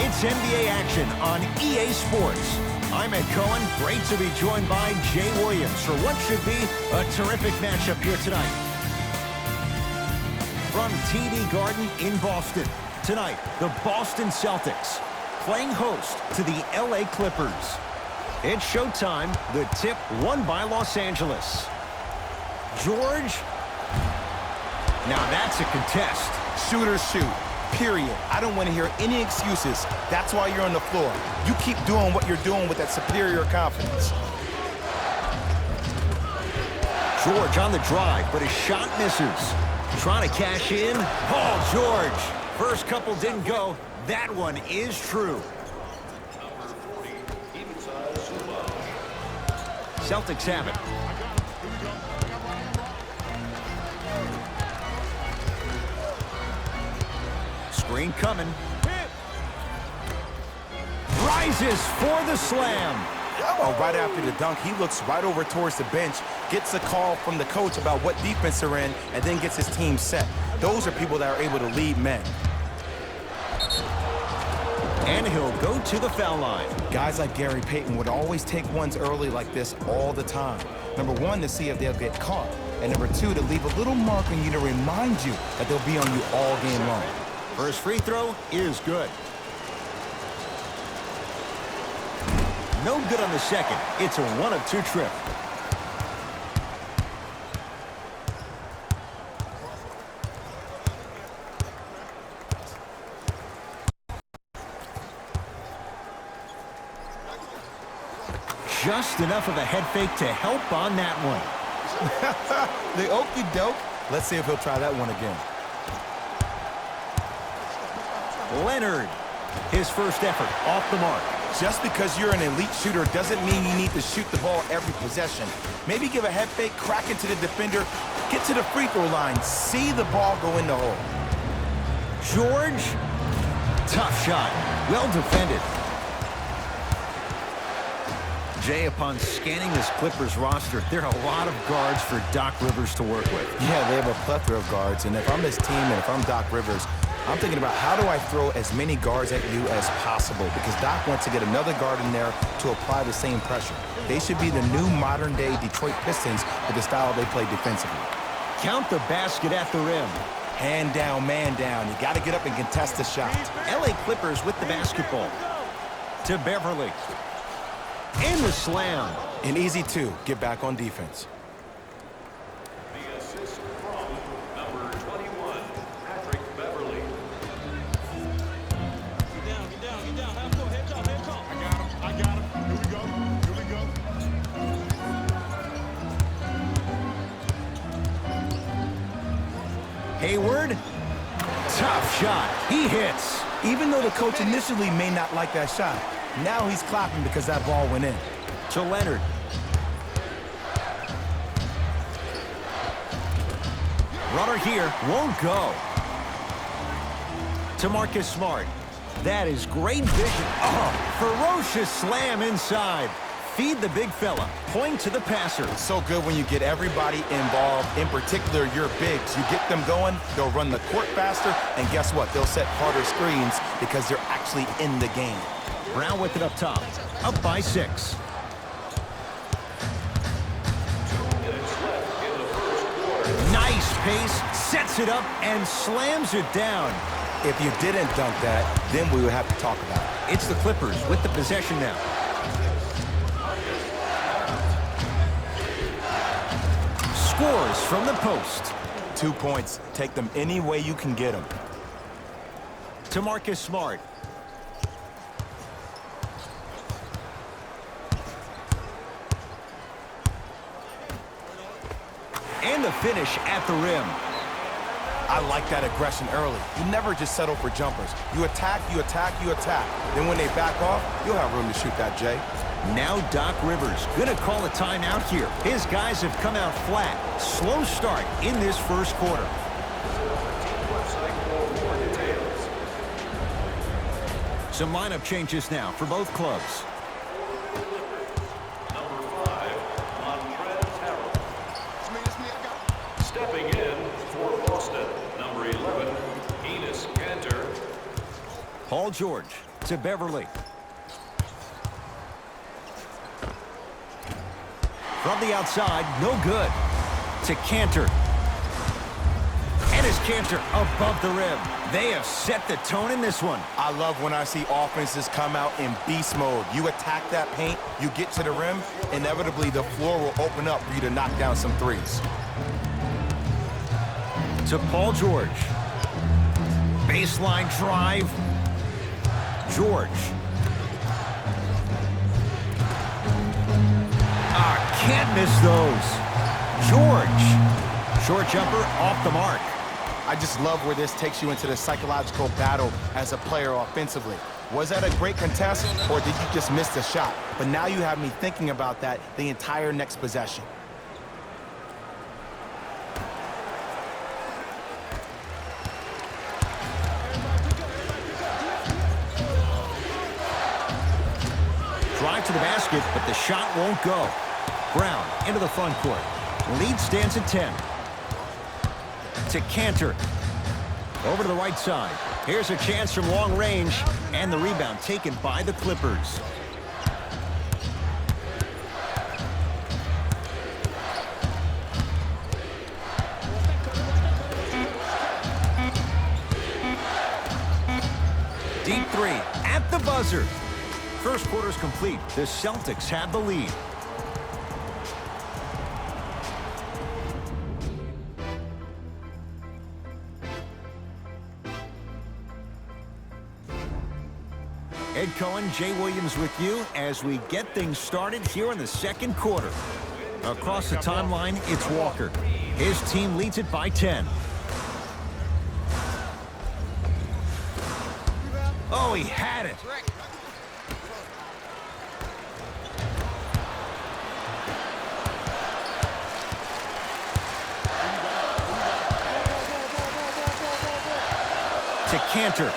It's NBA action on EA Sports. I'm Ed Cohen. Great to be joined by Jay Williams for what should be a terrific matchup here tonight. From TD Garden in Boston, tonight, the Boston Celtics playing host to the LA Clippers. It's showtime. The tip won by Los Angeles. George. Now that's a contest. Shooters shoot. Period. I don't want to hear any excuses. That's why you're on the floor. You keep doing what you're doing with that superior confidence. George on the drive, but his shot misses. Trying to cash in. Paul George. First couple didn't go. That one is true. Celtics have it. Screen coming. Rises for the slam. Oh, right after the dunk, he looks right over towards the bench, gets a call from the coach about what defense they're in, and then gets his team set. Those are people that are able to lead men. And he'll go to the foul line. Guys like Gary Payton would always take ones early like this all the time. Number one, to see if they'll get caught. And number two, to leave a little mark on you to remind you that they'll be on you all game long. First free throw is good. No good on the second. It's a 1-of-2 trip. Just enough of a head fake to help on that one. The okey doke. Let's see if he'll try that one again. Leonard, his first effort off the mark. Just because you're an elite shooter doesn't mean you need to shoot the ball every possession. Maybe give a head fake, crack into the defender, get to the free throw line, see the ball go in the hole. George, tough shot, well defended. Jay, upon scanning this Clippers roster, there are a lot of guards for Doc Rivers to work with. Yeah, they have a plethora of guards, and if I'm his team and if I'm Doc Rivers, I'm thinking about how do I throw as many guards at you as possible, because Doc wants to get another guard in there to apply the same pressure. They should be the new modern-day Detroit Pistons with the style they play defensively. Count the basket at the rim. Hand down, man down. You got to get up and contest the shot. LA Clippers with the basketball. To Beverly. And the slam. An easy two. Get back on defense. The assist from number 21, Patrick Beverly. Get down. Have to heads up. I got him. Here we go. Hayward. Tough shot. He hits. Even though the coach initially may not like that shot, now he's clapping because that ball went in. To Leonard. Runner here won't go. To Marcus Smart. That is great vision. Oh, ferocious slam inside. Feed the big fella. Point to the passer. So good when you get everybody involved, in particular your bigs. You get them going, they'll run the court faster, and guess what? They'll set harder screens because they're actually in the game. Brown with it up top. Up by 6. 2 minutes left in the first quarter. Nice pace. Sets it up and slams it down. If you didn't dunk that, then we would have to talk about it. It's the Clippers with the possession now. Scores from the post. 2 points. Take them any way you can get them. To Marcus Smart. And the finish at the rim. I like that aggression early. You never just settle for jumpers. You attack, you attack, you attack. Then when they back off, you'll have room to shoot that, Jay. Now Doc Rivers gonna call a timeout here. His guys have come out flat. Slow start in this first quarter. Website for more details. Some lineup changes now for both clubs. Number 5, Stepping in for Boston, number 11, Enes Kanter. Paul Paul George to Beverly. From the outside, no good. To Cantor. And his Cantor above the rim. They have set the tone in this one. I love when I see offenses come out in beast mode. You attack that paint, you get to the rim, inevitably the floor will open up for you to knock down some threes. To Paul George. Baseline drive. George. Can't miss those. George. Short jumper off the mark. I just love where this takes you into the psychological battle as a player offensively. Was that a great contest, or did you just miss the shot? But now you have me thinking about that the entire next possession. Drive to the basket, but the shot won't go. Brown into the front court. Lead stands at 10. To Cantor. Over to the right side. Here's a chance from long range, and the rebound taken by the Clippers. Deep three at the buzzer. First quarter's complete. The Celtics have the lead. Ed Cohen, Jay Williams with you as we get things started here in the second quarter. Across the timeline, it's Walker. His team leads it by 10. Oh, he had it. To Cantor.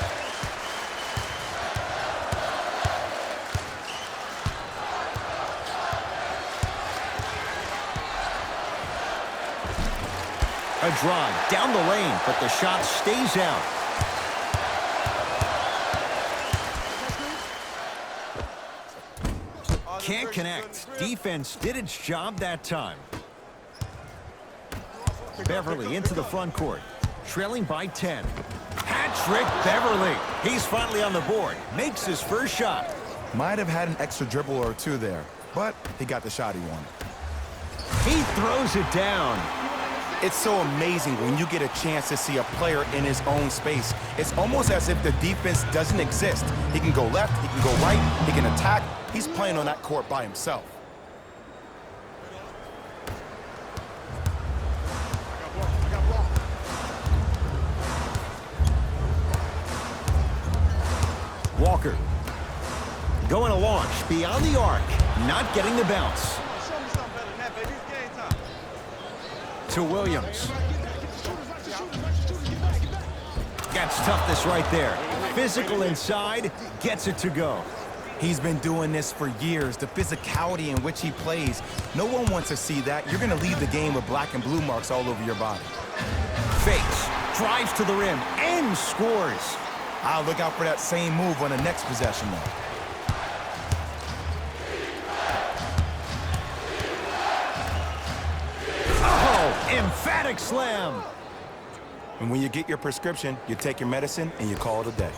A drive down the lane, but the shot stays out. Can't connect. Defense did its job that time. Beverly into the front court, trailing by 10. Hat-trick Beverly. He's finally on the board. Makes his first shot. Might have had an extra dribble or two there, but he got the shot he wanted. He throws it down. It's so amazing when you get a chance to see a player in his own space. It's almost as if the defense doesn't exist. He can go left, he can go right, he can attack. He's playing on that court by himself. Walker. Going to launch beyond the arc. Not getting the bounce. To Williams. Gets toughness right there. Physical inside, gets it to go. He's been doing this for years. The physicality in which he plays, no one wants to see that. You're going to leave the game with black and blue marks all over your body. Fakes, drives to the rim, and scores. I'll look out for that same move on the next possession, though. Emphatic slam. And when you get your prescription, you take your medicine and you call it a day.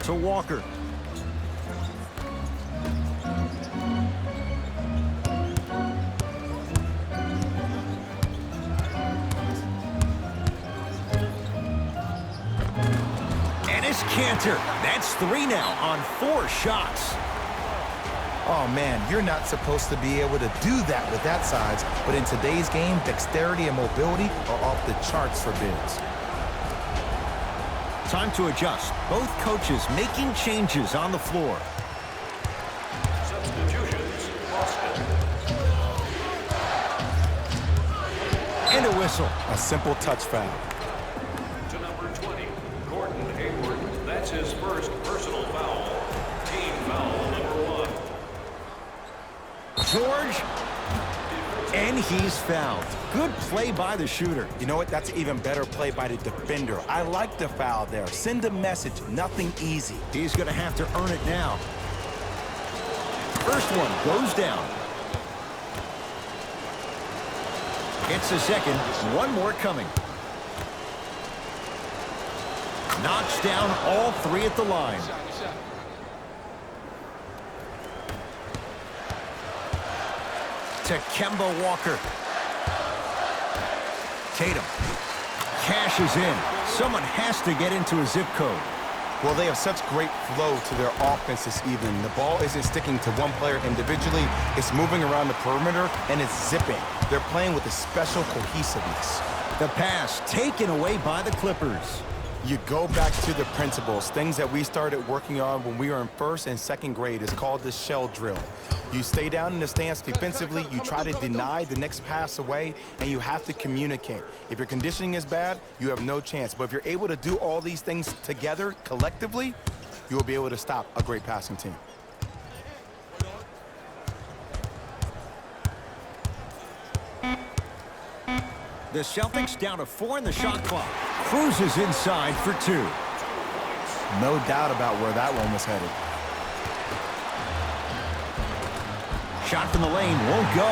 To Walker. And it's Cantor. That's 3 now on 4 shots. Oh, man, you're not supposed to be able to do that with that size, but in today's game, dexterity and mobility are off the charts for bigs. Time to adjust. Both coaches making changes on the floor. Substitutions, Boston. And a whistle. A simple touch foul. To number 20, Gordon Hayward. That's his first personal foul. Team foul number 1. George. And he's fouled. Good play by the shooter. You know what? That's an even better play by the defender. I like the foul there. Send a message. Nothing easy. He's going to have to earn it now. First one goes down. It's a second. One more coming. Knocks down all three at the line. To Kemba Walker. Tatum cashes in. Someone has to get into a zip code. Well, they have such great flow to their offense this evening. The ball isn't sticking to one player individually. It's moving around the perimeter, and it's zipping. They're playing with a special cohesiveness. The pass taken away by the Clippers. You go back to the principles, things that we started working on when we were in first and second grade. It's called the shell drill. You stay down in the stance defensively, you try to deny the next pass away, and you have to communicate. If your conditioning is bad, you have no chance. But if you're able to do all these things together, collectively, you will be able to stop a great passing team. The Celtics down to 4 in the shot clock. Cruises inside for 2. No doubt about where that one was headed. Shot from the lane won't go.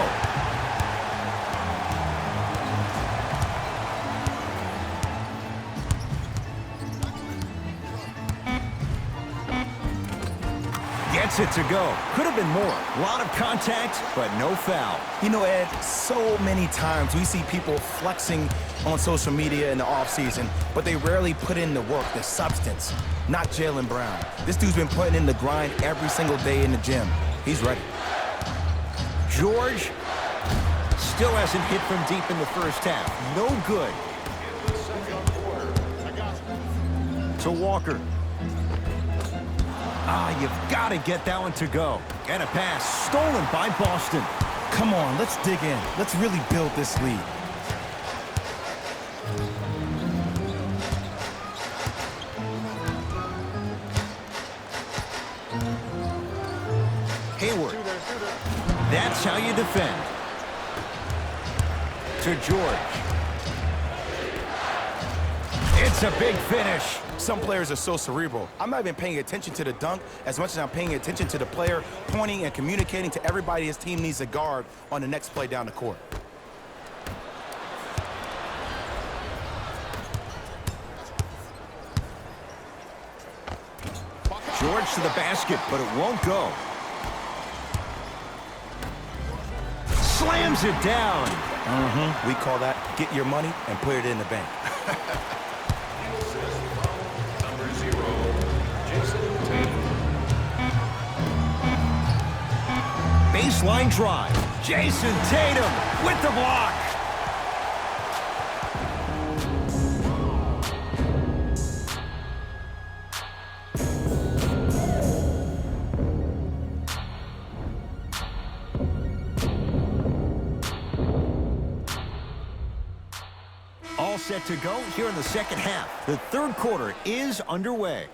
Gets it to go. Could have been more. A lot of contact, but no foul. You know, Ed, so many times we see people flexing on social media in the offseason, but they rarely put in the work, the substance. Not Jaylen Brown. This dude's been putting in the grind every single day in the gym. He's ready. George still hasn't hit from deep in the first half. No good. To Walker. You've got to get that one to go. And a pass stolen by Boston. Come on, let's dig in. Let's really build this lead. Hayward. That's how you defend. To George. It's a big finish. Some players are so cerebral. I'm not even paying attention to the dunk as much as I'm paying attention to the player pointing and communicating to everybody his team needs a guard on the next play down the court. George to the basket, but it won't go. Slams it down. We call that get your money and put it in the bank. Number 0, Jason Tatum. Baseline drive. Jason Tatum with the block. All set to go here in the second half. The third quarter is underway.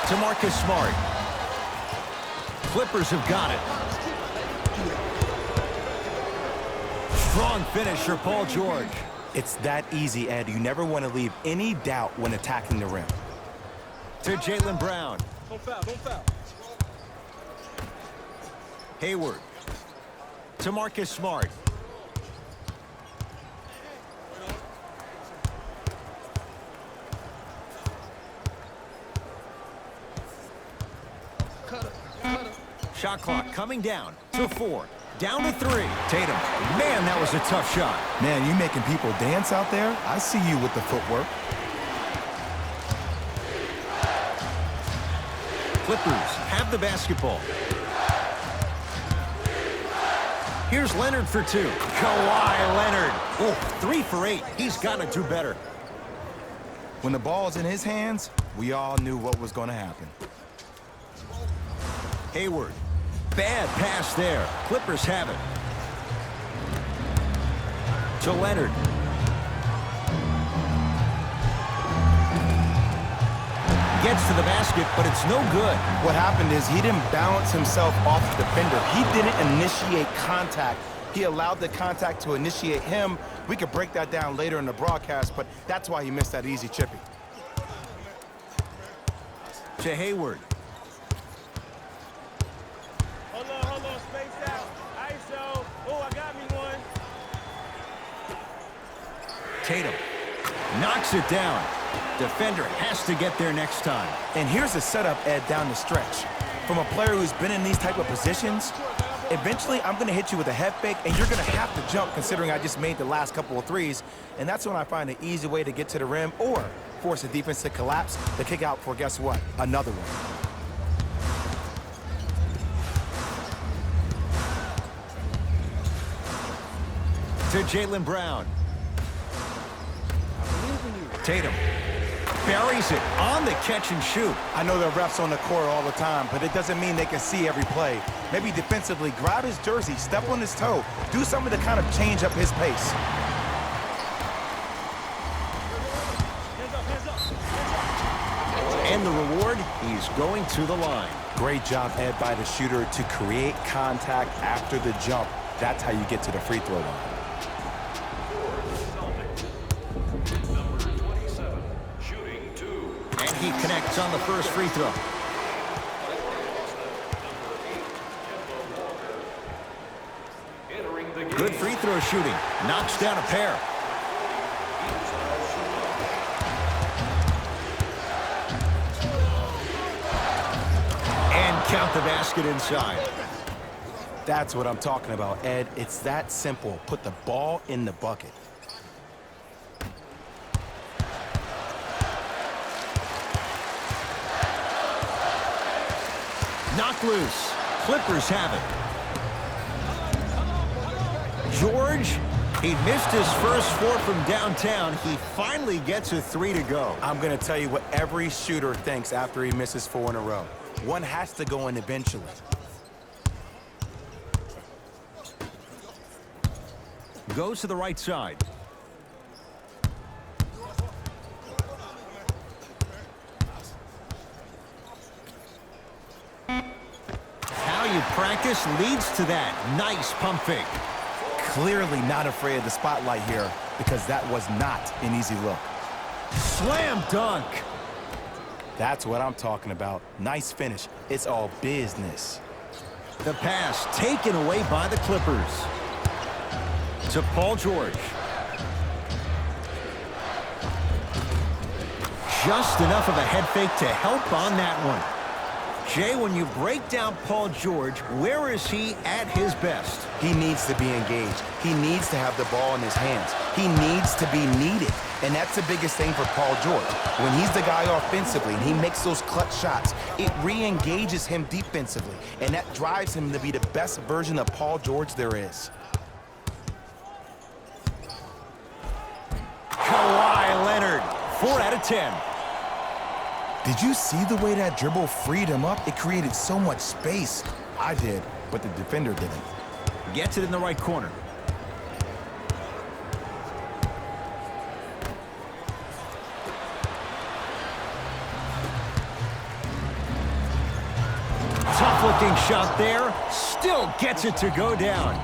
To Marcus Smart. Clippers have got it. Strong finisher, Paul George. It's that easy, Ed. You never want to leave any doubt when attacking the rim. To Jaylen Brown. Don't foul, don't foul. Hayward. To Marcus Smart. Shot clock coming down to 4. Down to 3. Tatum. Man, that was a tough shot. Man, you making people dance out there? I see you with the footwork. Clippers have the basketball. Here's Leonard for 2. Kawhi Leonard. Oh, 3 for 8. He's got to do better. When the ball's in his hands, we all knew what was going to happen. Hayward. Bad pass there. Clippers have it. To Leonard. gets to the basket, but it's no good. What happened is he didn't balance himself off the defender. He didn't initiate contact. He allowed the contact to initiate him. We could break that down later in the broadcast, but that's why he missed that easy chippy. To Hayward. Hold on, space out. ISO. Oh, I got me one. Tatum knocks it down. Defender has to get there next time. And here's the setup, Ed, down the stretch. From a player who's been in these type of positions, eventually I'm going to hit you with a head fake, and you're going to have to jump considering I just made the last couple of threes. And that's when I find an easy way to get to the rim or force the defense to collapse to kick out for, guess what, another one. To Jaylen Brown. Tatum buries it on the catch and shoot. I know there are refs on the court all the time, but it doesn't mean they can see every play. Maybe defensively, grab his jersey, step on his toe, do something to kind of change up his pace. And the reward, he's going to the line. Great job, Ed, by the shooter to create contact after the jump. That's how you get to the free throw line. Number 27, shooting 2. And he connects on the first free throw. Entering the game. Good free throw shooting. Knocks down a pair. And count the basket inside. That's what I'm talking about, Ed. It's that simple. Put the ball in the bucket. Knock loose. Clippers have it. George, he missed his first 4 from downtown. He finally gets a 3 to go. I'm going to tell you what every shooter thinks after he misses 4 in a row. One has to go in eventually. Goes to the right side. How you practice leads to that. Nice pump fake. Clearly not afraid of the spotlight here because that was not an easy look. Slam dunk. That's what I'm talking about. Nice finish. It's all business. The pass taken away by the Clippers. To Paul George. Just enough of a head fake to help on that one. Jay, when you break down Paul George, where is he at his best? He needs to be engaged. He needs to have the ball in his hands. He needs to be needed. And that's the biggest thing for Paul George. When he's the guy offensively and he makes those clutch shots, it re-engages him defensively. And that drives him to be the best version of Paul George there is. Kawhi Leonard, 4 out of 10. Did you see the way that dribble freed him up? It created so much space. I did, but the defender didn't. Gets it in the right corner. Tough-looking shot there. Still gets it to go down.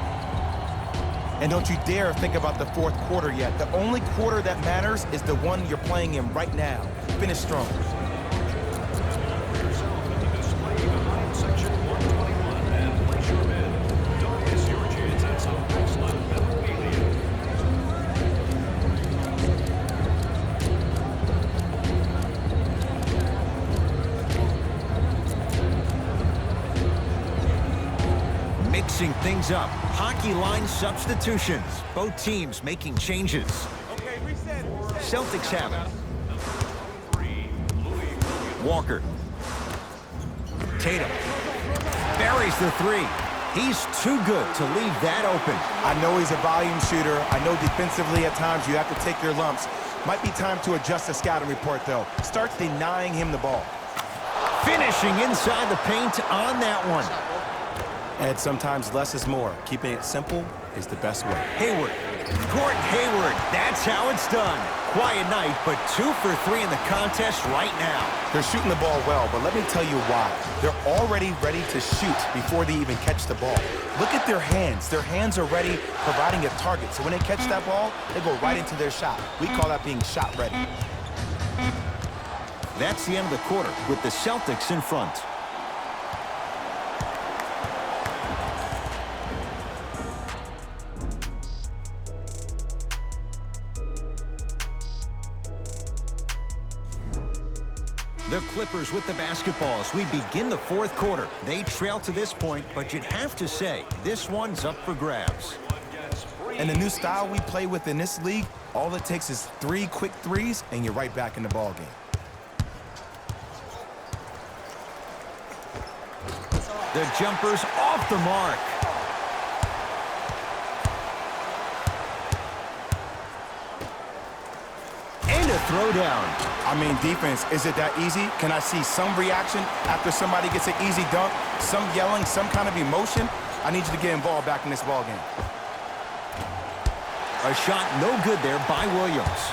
And don't you dare think about the fourth quarter yet. The only quarter that matters is the one you're playing in right now. Finish strong. Yourself at the display behind section 121 and place your bid. Don't miss your chance at some excellent memorabilia. Mixing things up. Hockey line substitutions. Both teams making changes. Okay, reset. Celtics have it. Number 3, Louis Williams. Walker. Tatum. Buries the 3. He's too good to leave that open. I know he's a volume shooter. I know defensively at times you have to take your lumps. Might be time to adjust the scouting report, though. Start denying him the ball. Finishing inside the paint on that one. And sometimes less is more. Keeping it simple is the best way. Hayward. Gordon Hayward. That's how it's done. Quiet night, but 2 for 3 in the contest right now. They're shooting the ball well, but let me tell you why. They're already ready to shoot before they even catch the ball. Look at their hands. Their hands are ready, providing a target. So when they catch that ball, they go right into their shot. We call that being shot ready. That's the end of the quarter with the Celtics in front. The Clippers with the basketball as we begin the fourth quarter. They trail to this point, but you'd have to say this one's up for grabs. And the new style we play with in this league, all it takes is 3 quick threes, and you're right back in the ball game. The jumper's off the mark. And a throwdown. I mean, defense, is it that easy? Can I see some reaction after somebody gets an easy dunk? Some yelling, some kind of emotion? I need you to get involved back in this ball game. A shot no good there by Williams.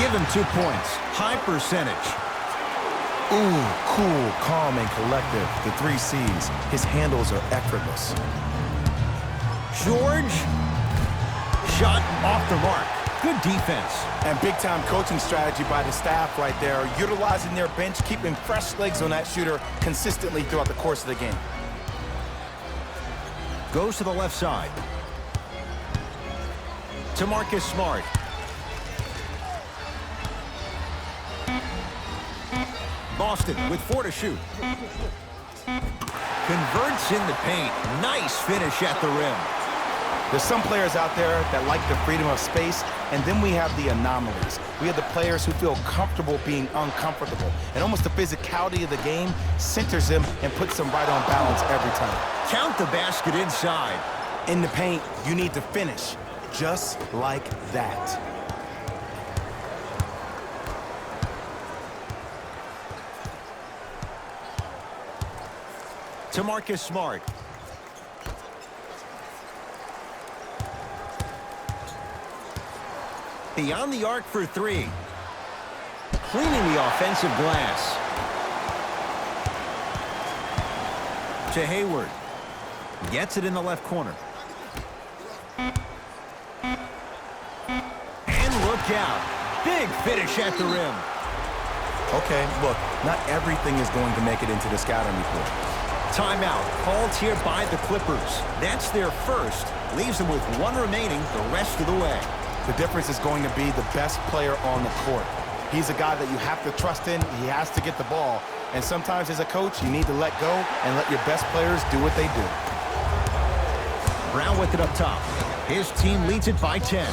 Give him 2 points. High percentage. Ooh, cool, calm, and collective. The 3 C's. His handles are effortless. George. Shot off the mark. Good defense. And big-time coaching strategy by the staff right there, utilizing their bench, keeping fresh legs on that shooter consistently throughout the course of the game. Goes to the left side. To Marcus Smart. Boston with 4 to shoot. Converts in the paint. Nice finish at the rim. There's some players out there that like the freedom of space, and then we have the anomalies. We have the players who feel comfortable being uncomfortable, and almost the physicality of the game centers them and puts them right on balance every time. Count the basket inside. In the paint, you need to finish just like that. To Marcus Smart. Beyond the arc for 3. Cleaning the offensive glass. To Hayward. Gets it in the left corner. And look out. Big finish at the rim. Okay, look, not everything is going to make it into the scouting report. Timeout called here by the Clippers. That's their first. Leaves them with 1 remaining the rest of the way. The difference is going to be the best player on the court. He's a guy that you have to trust in. He has to get the ball. And sometimes as a coach, you need to let go and let your best players do what they do. Brown with it up top. His team leads it by 10.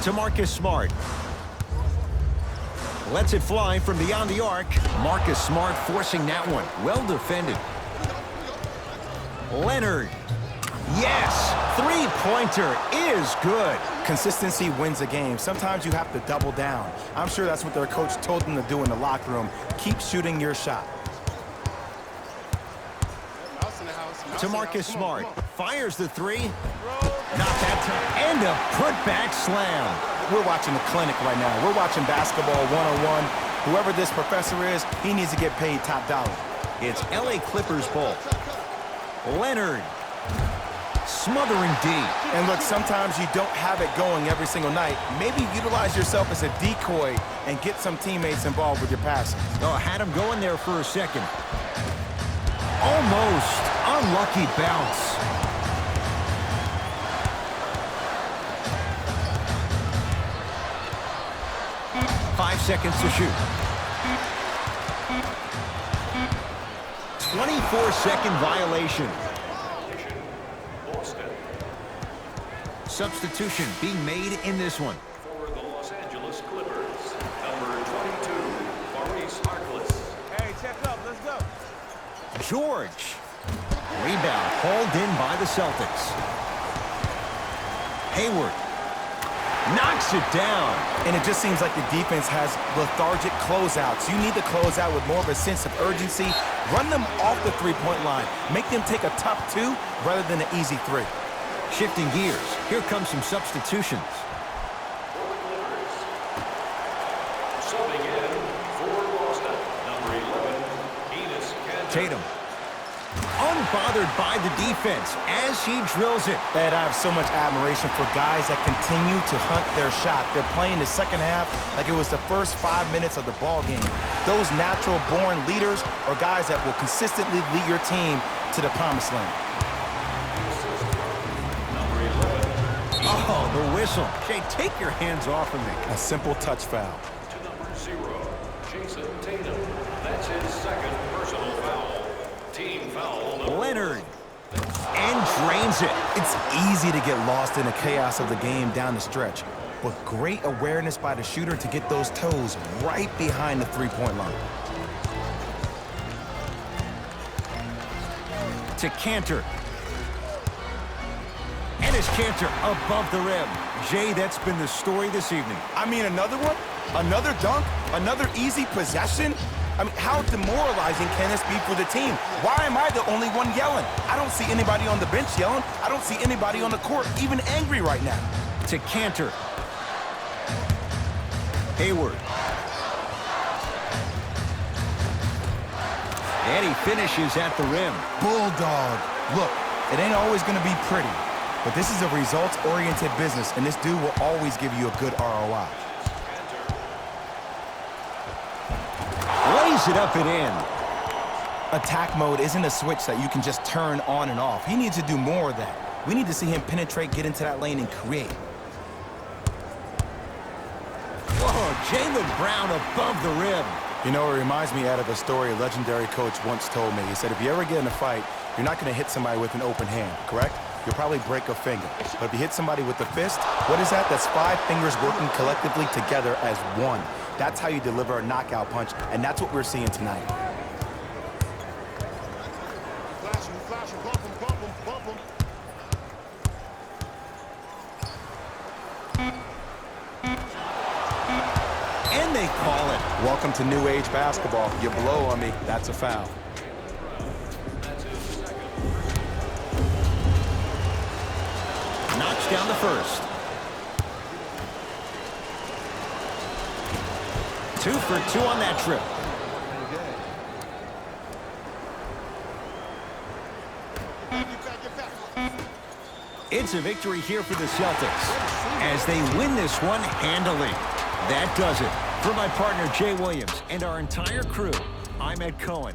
To Marcus Smart. Lets it fly from beyond the arc. Marcus Smart forcing that one. Well defended. Leonard. Yes! 3-pointer is good. Consistency wins a game. Sometimes you have to double down. I'm sure that's what their coach told them to do in the locker room. Keep shooting your shot. To Marcus Smart. Fires the 3. Not that time. And a putback slam. We're watching a clinic right now. We're watching basketball 1-on-1. Whoever this professor is, he needs to get paid top dollar. It's LA Clippers ball. Leonard. Smothering D. And look, sometimes you don't have it going every single night. Maybe utilize yourself as a decoy and get some teammates involved with your passing. Oh, had him going there for a second. Almost. Unlucky bounce. Five seconds to shoot. 24-second violation. Substitution being made in this one. For the Los Angeles Clippers, number 22, Maurice Harkless. Hey, check up. Let's go. George. Rebound hauled in by the Celtics. Hayward knocks it down. And it just seems like the defense has lethargic closeouts. You need to close out with more of a sense of urgency. Run them off the three-point line. Make them take a tough two rather than an easy three. Shifting gears, here come some substitutions. Subbing in for Boston, number 11, Enes Kanter. Tatum, unbothered by the defense as he drills it. Ed, I have so much admiration for guys that continue to hunt their shot. They're playing the second half like it was the first 5 minutes of the ball game. Those natural-born leaders are guys that will consistently lead your team to the promised land. Oh, the whistle. Jay, take your hands off of me. A simple touch foul. To number 0, Jason Tatum. That's his second personal foul. Team foul number Leonard. And drains it. It's easy to get lost in the chaos of the game down the stretch, but great awareness by the shooter to get those toes right behind the three-point line. To Kanter. And it's Kanter above the rim. Jay, that's been the story this evening. I mean, another one? Another dunk? Another easy possession? I mean, how demoralizing can this be for the team? Why am I the only one yelling? I don't see anybody on the bench yelling. I don't see anybody on the court even angry right now. To Kanter. Hayward. And he finishes at the rim. Bulldog. Look, it ain't always going to be pretty, but this is a results-oriented business, and this dude will always give you a good ROI. Lays it up and in. Attack mode isn't a switch that you can just turn on and off. He needs to do more of that. We need to see him penetrate, get into that lane, and create. Whoa, Jaylen Brown above the rim. You know, it reminds me out of a story a legendary coach once told me. He said, if you ever get in a fight, you're not going to hit somebody with an open hand, correct? You'll probably break a finger. But if you hit somebody with a fist, what is that? That's 5 fingers working collectively together as one. That's how you deliver a knockout punch, and that's what we're seeing tonight. Flash him, bump him, bump him, bump him. And they call it. Welcome to new age basketball. You blow on me, that's a foul. Knocks down the first. 2 for 2 on that trip. It's a victory here for the Celtics as they win this one handily. That does it. For my partner, Jay Williams, and our entire crew, I'm Ed Cohen.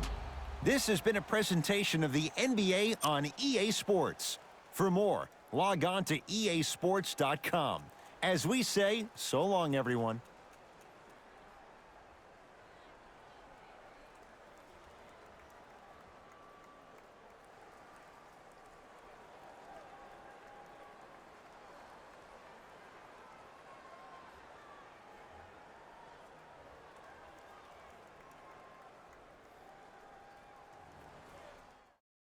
This has been a presentation of the NBA on EA Sports. For more, log on to easports.com. As we say, so long, everyone.